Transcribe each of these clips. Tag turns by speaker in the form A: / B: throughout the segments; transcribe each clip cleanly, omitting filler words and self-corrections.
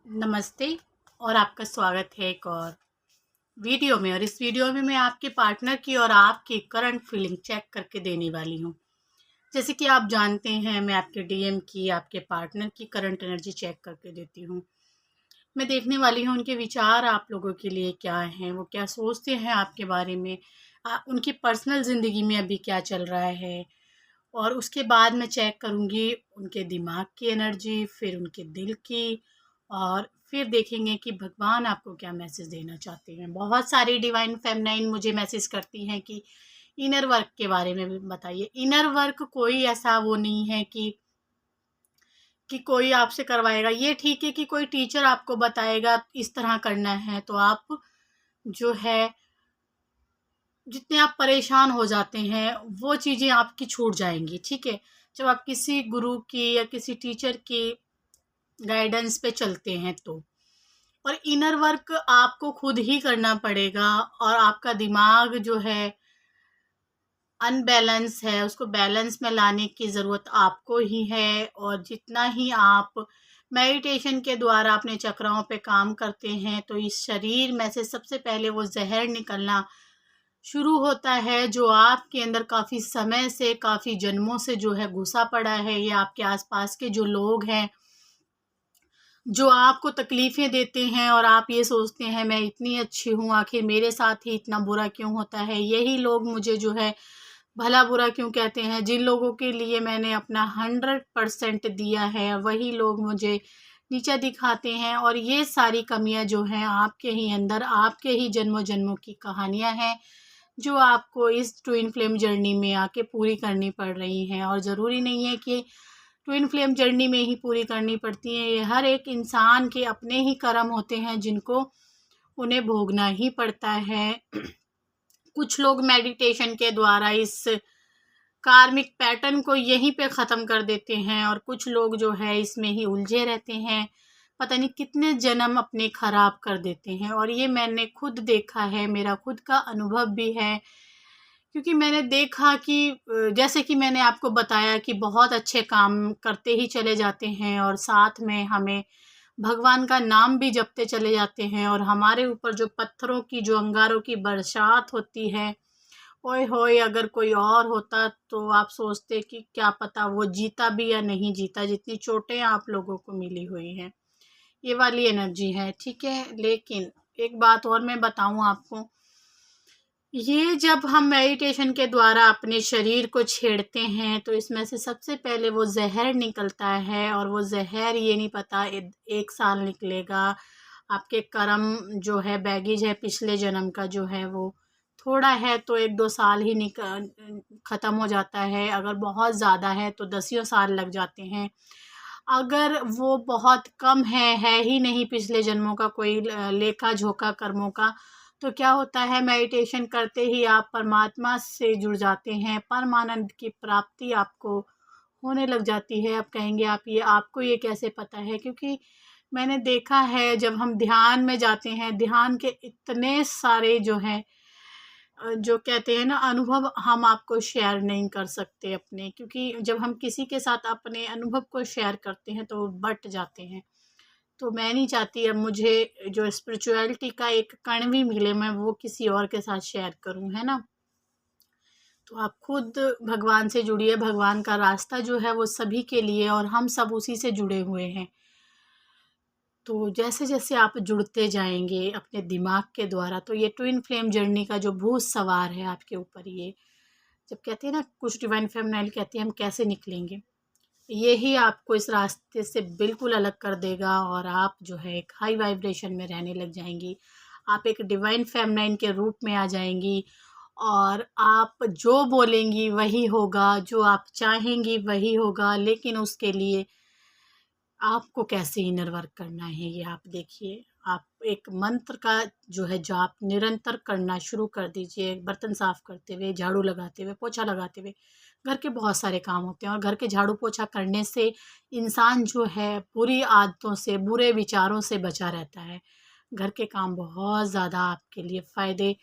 A: नमस्ते और आपका स्वागत है एक और वीडियो में। और इस वीडियो में मैं आपके पार्टनर की और आपकी करंट फीलिंग चेक करके देने वाली हूँ। जैसे कि आप जानते हैं, मैं आपके डीएम की, आपके पार्टनर की करंट एनर्जी चेक करके देती हूँ। मैं देखने वाली हूँ उनके विचार आप लोगों के लिए क्या हैं, वो क्या सोचते हैं आपके बारे में, उनकी पर्सनल ज़िंदगी में अभी क्या चल रहा है। और उसके बाद मैं चेक करूँगी उनके दिमाग की एनर्जी, फिर उनके दिल की, और फिर देखेंगे कि भगवान आपको क्या मैसेज देना चाहते हैं। बहुत सारी डिवाइन फेमिनाइन मुझे मैसेज करती हैं कि इनर वर्क के बारे में भी बताइए। इनर वर्क कोई ऐसा वो नहीं है कि कोई आपसे करवाएगा। ये ठीक है कि कोई टीचर आपको बताएगा इस तरह करना है, तो आप जो है जितने आप परेशान हो जाते हैं वो चीज़ें आपकी छूट जाएंगी। ठीक है, जब आप किसी गुरु की या किसी टीचर की गाइडेंस पे चलते हैं तो। और इनर वर्क आपको खुद ही करना पड़ेगा, और आपका दिमाग जो है अनबैलेंस है, उसको बैलेंस में लाने की ज़रूरत आपको ही है। और जितना ही आप मेडिटेशन के द्वारा अपने चक्राओं पे काम करते हैं, तो इस शरीर में से सबसे पहले वो जहर निकलना शुरू होता है जो आपके अंदर काफ़ी समय से, काफ़ी जन्मों से जो है घुसा पड़ा है। ये आपके आसपास के जो लोग हैं, जो आपको तकलीफ़ें देते हैं, और आप ये सोचते हैं मैं इतनी अच्छी हूँ, आखिर मेरे साथ ही इतना बुरा क्यों होता है। यही लोग मुझे जो है भला बुरा क्यों कहते हैं। जिन लोगों के लिए मैंने अपना 100% दिया है, वही लोग मुझे नीचा दिखाते हैं। और ये सारी कमियां जो हैं आपके ही अंदर, आपके ही जन्मों जन्मों की कहानियां हैं, जो आपको इस ट्विन फ्लेम जर्नी में आके पूरी करनी पड़ रही हैं। और ज़रूरी नहीं है कि ट्विन फ्लेम जर्नी में ही पूरी करनी पड़ती हैं। ये हर एक इंसान के अपने ही कर्म होते हैं जिनको उन्हें भोगना ही पड़ता है। कुछ लोग मेडिटेशन के द्वारा इस कार्मिक पैटर्न को यहीं पे ख़त्म कर देते हैं, और कुछ लोग जो है इसमें ही उलझे रहते हैं, पता नहीं कितने जन्म अपने ख़राब कर देते हैं। और ये मैंने खुद देखा है, मेरा खुद का अनुभव भी है। क्योंकि मैंने देखा कि जैसे कि मैंने आपको बताया कि बहुत अच्छे काम करते ही चले जाते हैं, और साथ में हमें भगवान का नाम भी जपते चले जाते हैं, और हमारे ऊपर जो पत्थरों की, जो अंगारों की बरसात होती है, ओए होए अगर कोई और होता तो आप सोचते कि क्या पता वो जीता भी या नहीं जीता, जितनी चोटें आप लोगों को मिली हुई हैं। ये वाली एनर्जी है, ठीक है। लेकिन एक बात और मैं बताऊं आपको, ये जब हम मेडिटेशन के द्वारा अपने शरीर को छेड़ते हैं, तो इसमें से सबसे पहले वो जहर निकलता है। और वो जहर ये नहीं पता 1 साल निकलेगा। आपके कर्म जो है, बैगेज है पिछले जन्म का, जो है वो थोड़ा है तो 1-2 साल ही ख़त्म हो जाता है। अगर बहुत ज़्यादा है तो 10 साल लग जाते हैं। अगर वो बहुत कम है ही नहीं पिछले जन्मों का कोई लेखा जोखा कर्मों का, तो क्या होता है, मेडिटेशन करते ही आप परमात्मा से जुड़ जाते हैं। परमानंद की प्राप्ति आपको होने लग जाती है। आप कहेंगे आपको ये कैसे पता है? क्योंकि मैंने देखा है जब हम ध्यान में जाते हैं, ध्यान के इतने सारे जो हैं जो कहते हैं ना अनुभव, हम आपको शेयर नहीं कर सकते अपने। क्योंकि जब हम किसी के साथ अपने अनुभव को शेयर करते हैं तो वो बट जाते हैं। तो मैं नहीं चाहती अब मुझे जो स्पिरिचुअलिटी का एक कण भी मिले, मैं वो किसी और के साथ शेयर करूं, है ना। तो आप खुद भगवान से जुड़िए। भगवान का रास्ता जो है वो सभी के लिए, और हम सब उसी से जुड़े हुए हैं। तो जैसे-जैसे आप जुड़ते जाएँगे अपने दिमाग के द्वारा, तो ये ट्विन फ्लेम जर्नी का जो भूत सवार है आपके ऊपर, ये जब कहते हैं ना, कुछ डिवाइन फेमिनाइल कहती है हम कैसे निकलेंगे, यही आपको इस रास्ते से बिल्कुल अलग कर देगा, और आप जो है एक हाई वाइब्रेशन में रहने लग जाएँगी। आप एक डिवाइन फेमिनाइन के रूप में आ जाएँगी, और आप जो बोलेंगी वही होगा, जो आप चाहेंगी वही होगा। लेकिन उसके लिए आपको कैसे इनर वर्क करना है ये आप देखिए। आप एक मंत्र का जो है जाप निरंतर करना शुरू कर दीजिए। बर्तन साफ करते हुए, झाड़ू लगाते हुए, पोछा लगाते हुए। घर के बहुत सारे काम होते हैं, और घर के झाड़ू पोछा करने से इंसान जो है बुरी आदतों से, बुरे विचारों से बचा रहता है। घर के काम बहुत ज़्यादा आपके लिए फ़ायदे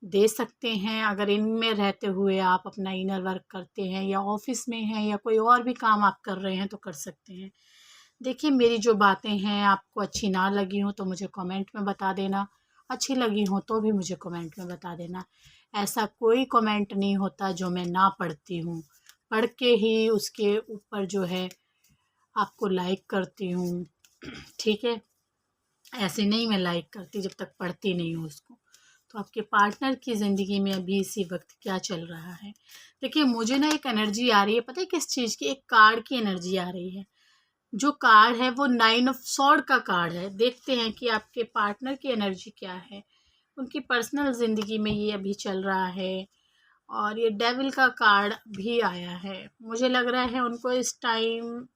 A: दे सकते हैं, अगर इनमें रहते हुए आप अपना इनर वर्क करते हैं, या ऑफ़िस में हैं या कोई और भी काम आप कर रहे हैं तो कर सकते हैं। देखिए, मेरी जो बातें हैं आपको अच्छी ना लगी हो तो मुझे कमेंट में बता देना, अच्छी लगी हो तो भी मुझे कमेंट में बता देना। ऐसा कोई कमेंट नहीं होता जो मैं ना पढ़ती हूँ, पढ़ के ही उसके ऊपर जो है आपको लाइक करती हूँ। ठीक है? ऐसे नहीं मैं लाइक करती जब तक पढ़ती नहीं हूँ उसको। तो आपके पार्टनर की ज़िंदगी में अभी इसी वक्त क्या चल रहा है? देखिए, मुझे ना एक एनर्जी आ रही है, पता है किस चीज़ की? एक कार्ड की एनर्जी आ रही है। जो कार्ड है वो 9 ऑफ सॉर्ड का कार्ड है। देखते हैं कि आपके पार्टनर की एनर्जी क्या है, उनकी पर्सनल ज़िंदगी में ये अभी चल रहा है। और ये डेविल का कार्ड भी आया है। मुझे लग रहा है उनको इस टाइम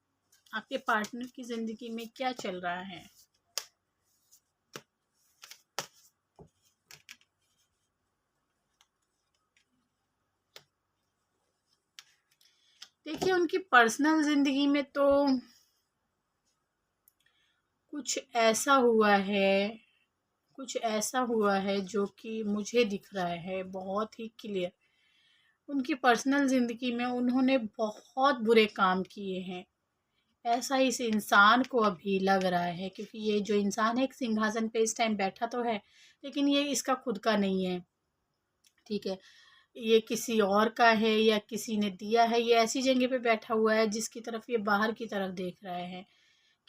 A: आपके पार्टनर की ज़िंदगी में क्या चल रहा है। देखिए, उनकी पर्सनल ज़िंदगी में तो कुछ ऐसा हुआ है, कुछ ऐसा हुआ है जो कि मुझे दिख रहा है बहुत ही क्लियर। उनकी पर्सनल ज़िंदगी में उन्होंने बहुत बुरे काम किए हैं। ऐसा इस इंसान को अभी लग रहा है, क्योंकि ये जो इंसान है एक सिंहासन पे इस टाइम बैठा तो है, लेकिन ये इसका खुद का नहीं है। ठीक है? ये किसी और का है या किसी ने दिया है। ये ऐसी जगह पे बैठा हुआ है जिसकी तरफ ये बाहर की तरफ देख रहा है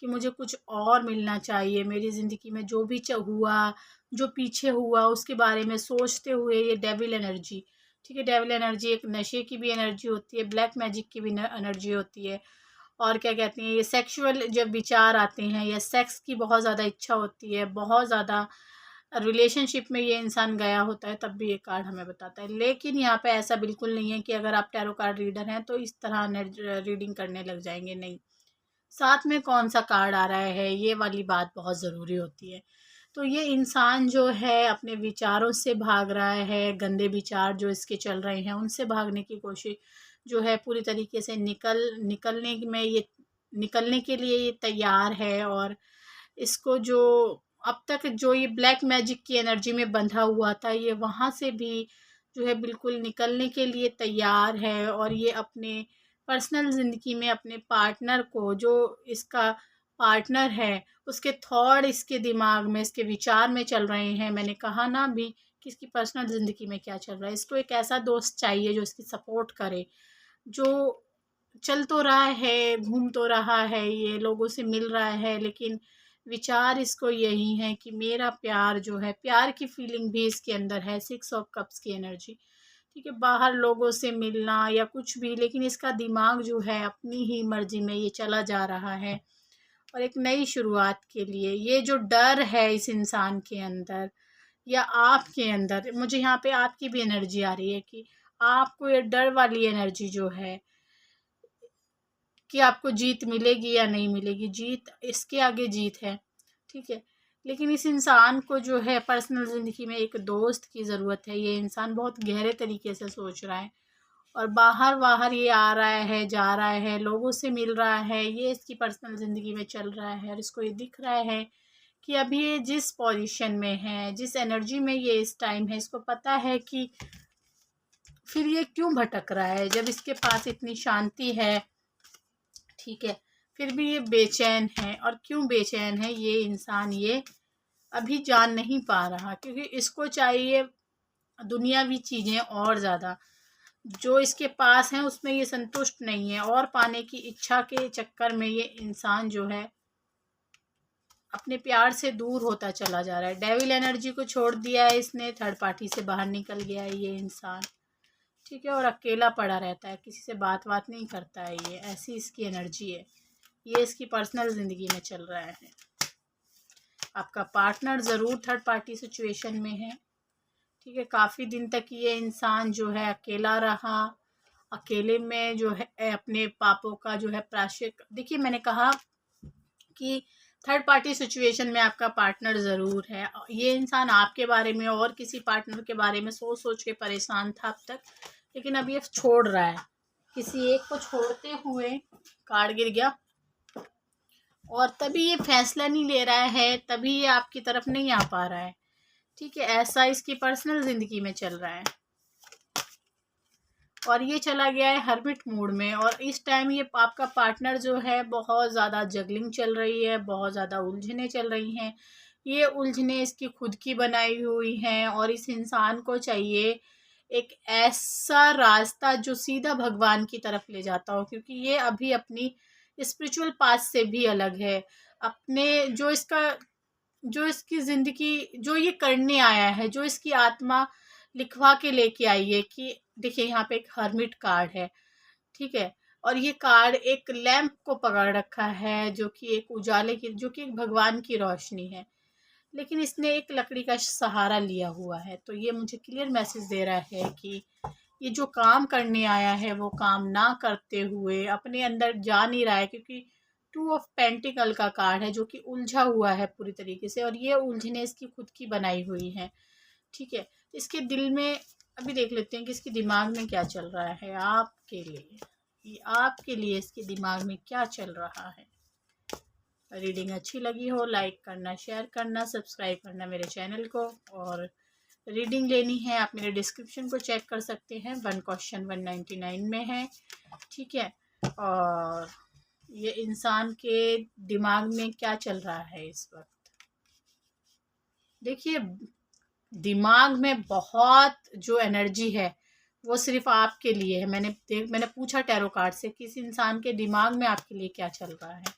A: कि मुझे कुछ और मिलना चाहिए। मेरी ज़िंदगी में जो भी हुआ, जो पीछे हुआ उसके बारे में सोचते हुए ये डेविल एनर्जी, ठीक है? डेविल एनर्जी एक नशे की भी एनर्जी होती है, ब्लैक मैजिक की भी एनर्जी होती है। और क्या कहते हैं, ये सेक्सुअल जब विचार आते हैं या सेक्स की बहुत ज़्यादा इच्छा होती है, बहुत ज़्यादा रिलेशनशिप में ये इंसान गया होता है, तब भी ये कार्ड हमें बताता है। लेकिन यहाँ पे ऐसा बिल्कुल नहीं है कि अगर आप टैरो कार्ड रीडर हैं तो इस तरह रीडिंग करने लग जाएंगे, नहीं। साथ में कौन सा कार्ड आ रहा है, ये वाली बात बहुत ज़रूरी होती है। तो ये इंसान जो है अपने विचारों से भाग रहा है, गंदे विचार जो इसके चल रहे हैं उनसे भागने की कोशिश जो है पूरी तरीके से निकलने के लिए ये तैयार है। और इसको जो अब तक जो ये ब्लैक मैजिक की एनर्जी में बंधा हुआ था, ये वहाँ से भी जो है बिल्कुल निकलने के लिए तैयार है। और ये अपने पर्सनल ज़िंदगी में अपने पार्टनर को, जो इसका पार्टनर है, उसके थॉट इसके दिमाग में, इसके विचार में चल रहे हैं। मैंने कहा ना अभी कि इसकी पर्सनल ज़िंदगी में क्या चल रहा है। इसको एक ऐसा दोस्त चाहिए जो इसकी सपोर्ट करे, जो चल तो रहा है, घूम तो रहा है, ये लोगों से मिल रहा है, लेकिन विचार इसको यही है कि मेरा प्यार जो है, प्यार की फीलिंग भी इसके अंदर है। 6 ऑफ कप्स की एनर्जी, ठीक है? बाहर लोगों से मिलना या कुछ भी, लेकिन इसका दिमाग जो है अपनी ही मर्ज़ी में ये चला जा रहा है। और एक नई शुरुआत के लिए ये जो डर है इस इंसान के अंदर या आपके अंदर, मुझे यहाँ पे आपकी भी एनर्जी आ रही है कि आपको ये डर वाली एनर्जी जो है कि आपको जीत मिलेगी या नहीं मिलेगी, जीत इसके आगे जीत है, ठीक है? लेकिन इस इंसान को जो है पर्सनल ज़िंदगी में एक दोस्त की ज़रूरत है। ये इंसान बहुत गहरे तरीके से सोच रहा है और बाहर-वाहर ये आ रहा है, जा रहा है, लोगों से मिल रहा है, ये इसकी पर्सनल ज़िंदगी में चल रहा है। और इसको ये दिख रहा है कि अभी ये जिस पोज़ीशन में है, जिस एनर्जी में ये इस टाइम है, इसको पता है कि फिर ये क्यों भटक रहा है, जब इसके पास इतनी शांति है, ठीक है? फिर भी ये बेचैन है। और क्यों बेचैन है ये इंसान, ये अभी जान नहीं पा रहा, क्योंकि इसको चाहिए दुनियावी चीज़ें और ज़्यादा। जो इसके पास हैं उसमें ये संतुष्ट नहीं है और पाने की इच्छा के चक्कर में ये इंसान जो है अपने प्यार से दूर होता चला जा रहा है। डेविल एनर्जी को छोड़ दिया है इसने, थर्ड पार्टी से बाहर निकल गया है ये इंसान, ठीक है? और अकेला पड़ा रहता है, किसी से बात नहीं करता है ये, ऐसी इसकी एनर्जी है। ये इसकी पर्सनल ज़िंदगी में चल रहा है। आपका पार्टनर ज़रूर थर्ड पार्टी सिचुएशन में है, ठीक है? काफ़ी दिन तक ये इंसान जो है अकेला रहा, अकेले में जो है अपने पापों का जो है प्रायश्चित। देखिए, मैंने कहा कि थर्ड पार्टी सिचुएशन में आपका पार्टनर ज़रूर है। ये इंसान आपके बारे में और किसी पार्टनर के बारे में सोच सोच के परेशान था अब तक, लेकिन अब ये छोड़ रहा है। किसी एक को छोड़ते हुए कार्ड गिर गया और तभी ये फैसला नहीं ले रहा है, तभी ये आपकी तरफ नहीं आ पा रहा है, ठीक है? ऐसा इसकी पर्सनल ज़िंदगी में चल रहा है। और ये चला गया है हर्मिट मोड में। और इस टाइम ये आपका पार्टनर जो है बहुत ज़्यादा जगलिंग चल रही है, बहुत ज़्यादा उलझने चल रही हैं। ये उलझने इसकी खुद की बनाई हुई हैं और इस इंसान को चाहिए एक ऐसा रास्ता जो सीधा भगवान की तरफ ले जाता हो, क्योंकि ये अभी अपनी स्पिरिचुअल पाथ से भी अलग है। अपने जो इसकी ज़िंदगी जो ये करने आया है, जो इसकी आत्मा लिखवा के लेके आई है कि देखिए यहाँ पे एक हर्मिट कार्ड है, ठीक है? और ये कार्ड एक लैंप को पकड़ रखा है जो कि एक उजाले की, जो कि एक भगवान की रोशनी है। लेकिन इसने एक लकड़ी का सहारा लिया हुआ है। तो ये मुझे क्लियर मैसेज दे रहा है कि ये जो काम करने आया है वो काम ना करते हुए अपने अंदर जा नहीं रहा है, क्योंकि 2 ऑफ पेंटिकल का कार्ड है जो कि उलझा हुआ है पूरी तरीके से, और ये उलझने इसकी खुद की बनाई हुई हैं, ठीक है? इसके दिल में अभी देख लेते हैं कि इसके दिमाग में क्या चल रहा है आपके लिए। ये आपके लिए इसके दिमाग में क्या चल रहा है। रीडिंग अच्छी लगी हो लाइक करना, शेयर करना, सब्सक्राइब करना मेरे चैनल को। और रीडिंग लेनी है आप मेरे डिस्क्रिप्शन को चेक कर सकते हैं, 1 क्वेश्चन 199 में है, ठीक है? और ये इंसान के दिमाग में क्या चल रहा है इस वक्त। देखिए दिमाग में बहुत जो एनर्जी है वो सिर्फ आपके लिए है। मैंने पूछा टैरो कार्ड से कि इस इंसान के दिमाग में आपके लिए क्या चल रहा है।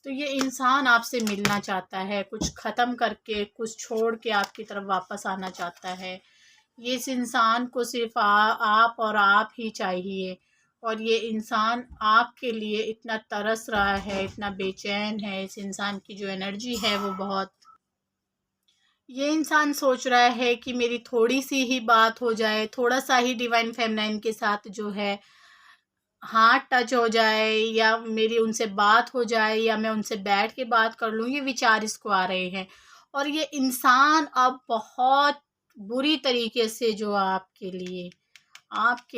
A: तो ये इंसान आपसे मिलना चाहता है, कुछ ख़त्म करके, कुछ छोड़ के आपकी तरफ वापस आना चाहता है। ये इस इंसान को सिर्फ आप और आप ही चाहिए। और ये इंसान आपके लिए इतना तरस रहा है, इतना बेचैन है। इस इंसान की जो एनर्जी है वो बहुत, ये इंसान सोच रहा है कि मेरी थोड़ी सी ही बात हो जाए, थोड़ा सा ही डिवाइन फेमिनाइन के साथ जो है हाथ टच हो जाए, या मेरी उनसे बात हो जाए, या मैं उनसे बैठ के बात कर लूँ, ये विचार इसको आ रहे हैं। और ये इंसान अब बहुत बुरी तरीके से जो आपके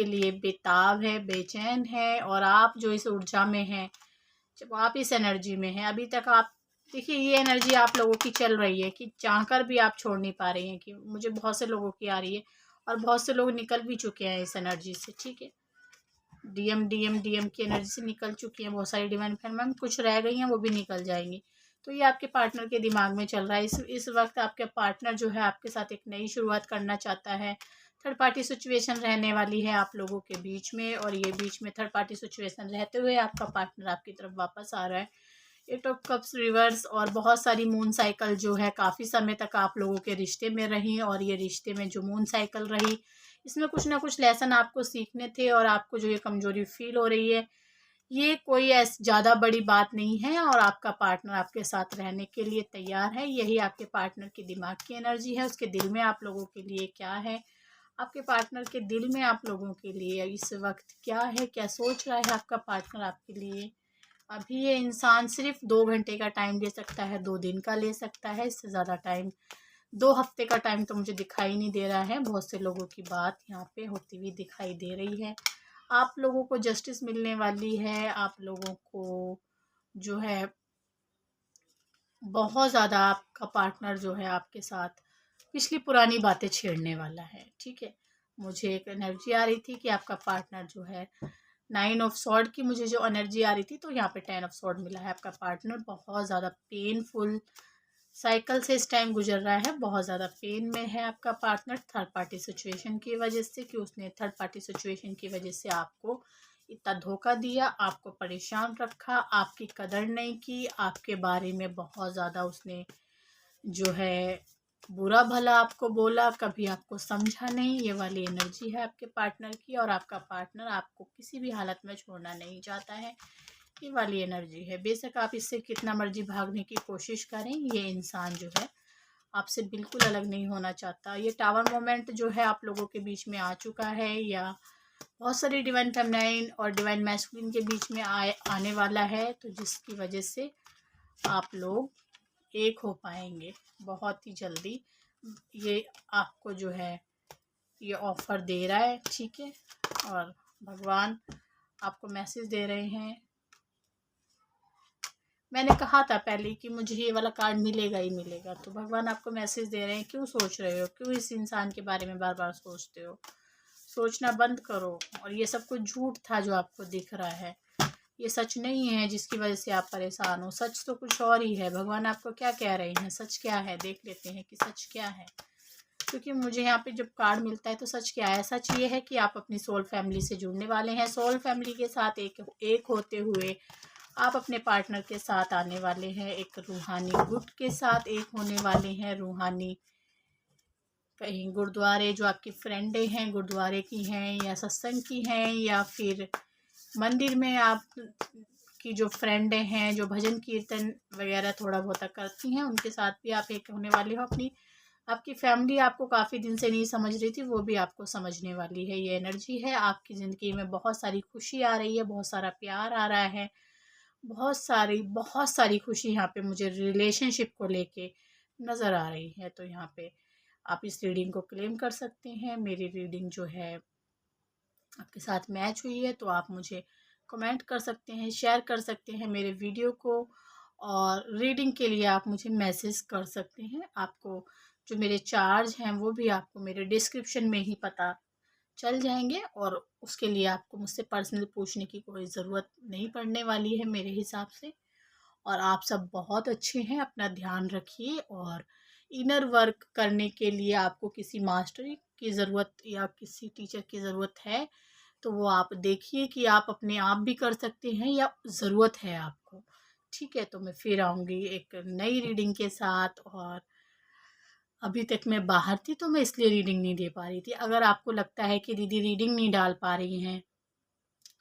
A: लिए बेताब है, बेचैन है। और आप जो इस ऊर्जा में हैं, जब आप इस एनर्जी में हैं, अभी तक आप देखिए ये एनर्जी आप लोगों की चल रही है कि चाहकर भी आप छोड़ नहीं पा रही हैं, कि मुझे बहुत से लोगों की आ रही है और बहुत से लोग निकल भी चुके हैं इस एनर्जी से, ठीक है? डीएम की एनर्जी से निकल चुकी हैं बहुत सारी डिवाइन फेमिनाइन, कुछ रह गई हैं वो भी निकल जाएंगी। तो ये आपके पार्टनर के दिमाग में चल रहा है। इस वक्त आपके पार्टनर जो है आपके साथ एक नई शुरुआत करना चाहता है। थर्ड पार्टी सिचुएशन रहने वाली है आप लोगों के बीच में, और ये बीच में थर्ड पार्टी सिचुएशन रहते हुए आपका पार्टनर आपकी तरफ वापस आ रहा है। 8 ऑफ कप्स रिवर्स और बहुत सारी मून साइकिल जो है काफ़ी समय तक आप लोगों के रिश्ते में रही, और ये रिश्ते में जो मून साइकिल रही इसमें कुछ ना कुछ लेसन आपको सीखने थे। और आपको जो ये कमज़ोरी फील हो रही है ये कोई ऐसी ज़्यादा बड़ी बात नहीं है, और आपका पार्टनर आपके साथ रहने के लिए तैयार है। यही आपके पार्टनर की दिमाग की एनर्जी है। उसके दिल में आप लोगों के लिए क्या है, आपके पार्टनर के दिल में आप लोगों के लिए इस वक्त क्या है, क्या सोच रहा है आपका पार्टनर आपके लिए। अभी ये इंसान सिर्फ 2 घंटे का टाइम ले सकता है, 2 दिन का ले सकता है, इससे ज़्यादा टाइम 2 हफ्ते का टाइम तो मुझे दिखाई नहीं दे रहा है। बहुत से लोगों की बात यहाँ पे होती हुई दिखाई दे रही है। आप लोगों को जस्टिस मिलने वाली है। आप लोगों को जो है बहुत ज़्यादा आपका पार्टनर जो है आपके साथ पिछली पुरानी बातें छेड़ने वाला है, ठीक है? मुझे एक एनर्जी आ रही थी कि आपका पार्टनर जो है 9 ऑफ सॉर्ड की मुझे जो एनर्जी आ रही थी, तो यहाँ पे 10 ऑफ सॉर्ड मिला है। आपका पार्टनर बहुत ज़्यादा पेनफुल साइकिल से इस टाइम गुजर रहा है, बहुत ज़्यादा पेन में है आपका पार्टनर थर्ड पार्टी सिचुएशन की वजह से, कि उसने थर्ड पार्टी सिचुएशन की वजह से आपको इतना धोखा दिया, आपको परेशान रखा, आपकी कदर नहीं की, आपके बारे में बहुत ज़्यादा उसने जो है बुरा भला आपको बोला, कभी आपको समझा नहीं। ये वाली एनर्जी है आपके पार्टनर की, और आपका पार्टनर आपको किसी भी हालत में छोड़ना नहीं चाहता है। ये वाली एनर्जी है। बेशक आप इससे कितना मर्जी भागने की कोशिश करें, ये इंसान जो है आपसे बिल्कुल अलग नहीं होना चाहता। ये टावर मोमेंट जो है आप लोगों के बीच में आ चुका है, या बहुत सारी डिवाइन फेमिनाइन और डिवाइन मैस्कुलिन के बीच में आने वाला है, तो जिसकी वजह से आप लोग एक हो पाएंगे बहुत ही जल्दी। ये आपको जो है ये ऑफ़र दे रहा है, ठीक है? और भगवान आपको मैसेज दे रहे हैं। मैंने कहा था पहले कि मुझे ये वाला कार्ड मिलेगा ही मिलेगा, तो भगवान आपको मैसेज दे रहे हैं, क्यों सोच रहे हो, क्यों इस इंसान के बारे में बार बार सोचते हो। सोचना बंद करो। और ये सब कुछ झूठ था जो आपको दिख रहा है, ये सच नहीं है जिसकी वजह से आप परेशान हो। सच तो कुछ और ही है। भगवान आपको क्या कह रहे हैं, सच क्या है, देख लेते हैं कि सच क्या है। क्योंकि मुझे यहाँ पे जब कार्ड मिलता है तो सच क्या है, सच ये है कि आप अपनी सोल फैमिली से जुड़ने वाले हैं। सोल फैमिली के साथ एक होते हुए आप अपने पार्टनर के साथ आने वाले हैं। एक रूहानी गुट के साथ एक होने वाले हैं। रूहानी कहीं गुरुद्वारे जो आपकी फ्रेंडें हैं गुरुद्वारे की हैं या सत्संग की हैं, या फिर मंदिर में आप की जो फ्रेंडें हैं जो भजन कीर्तन वगैरह थोड़ा बहुत करती हैं, उनके साथ भी आप एक होने वाले हो। आपकी फैमिली आपको काफ़ी दिन से नहीं समझ रही थी, वो भी आपको समझने वाली है। ये एनर्जी है। आपकी ज़िंदगी में बहुत सारी खुशी आ रही है, बहुत सारा प्यार आ रहा है, बहुत सारी खुशी यहाँ पे मुझे रिलेशनशिप को लेके नज़र आ रही है। तो यहाँ पे आप इस रीडिंग को क्लेम कर सकते हैं। मेरी रीडिंग जो है आपके साथ मैच हुई है तो आप मुझे कमेंट कर सकते हैं, शेयर कर सकते हैं मेरे वीडियो को, और रीडिंग के लिए आप मुझे मैसेज कर सकते हैं। आपको जो मेरे चार्ज हैं वो भी आपको मेरे डिस्क्रिप्शन में ही पता चल जाएंगे, और उसके लिए आपको मुझसे पर्सनल पूछने की कोई ज़रूरत नहीं पड़ने वाली है मेरे हिसाब से। और आप सब बहुत अच्छे हैं, अपना ध्यान रखिए। और इनर वर्क करने के लिए आपको किसी मास्टर की ज़रूरत या किसी टीचर की ज़रूरत है तो वो आप देखिए कि आप अपने आप भी कर सकते हैं या ज़रूरत है आपको। ठीक है, तो मैं फिर आऊँगी एक नई रीडिंग के साथ। और अभी तक मैं बाहर थी तो मैं इसलिए रीडिंग नहीं दे पा रही थी। अगर आपको लगता है कि दीदी रीडिंग नहीं डाल पा रही हैं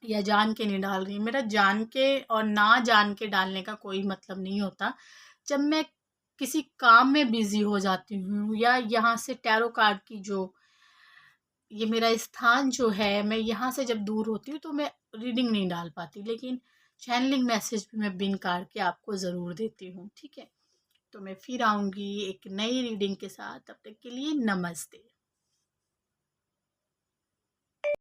A: या जान के नहीं डाल रही, मेरा जान के और ना जान के डालने का कोई मतलब नहीं होता। जब मैं किसी काम में बिज़ी हो जाती हूँ या यहाँ से टैरो कार्ड की जो ये मेरा स्थान जो है, मैं यहाँ से जब दूर होती हूँ तो मैं रीडिंग नहीं डाल पाती, लेकिन चैनलिंग मैसेज भी मैं बिन कार्ड के आपको ज़रूर देती हूँ। ठीक है, तो मैं फिर आऊँगी एक नई रीडिंग के साथ। तब तक के लिए नमस्ते।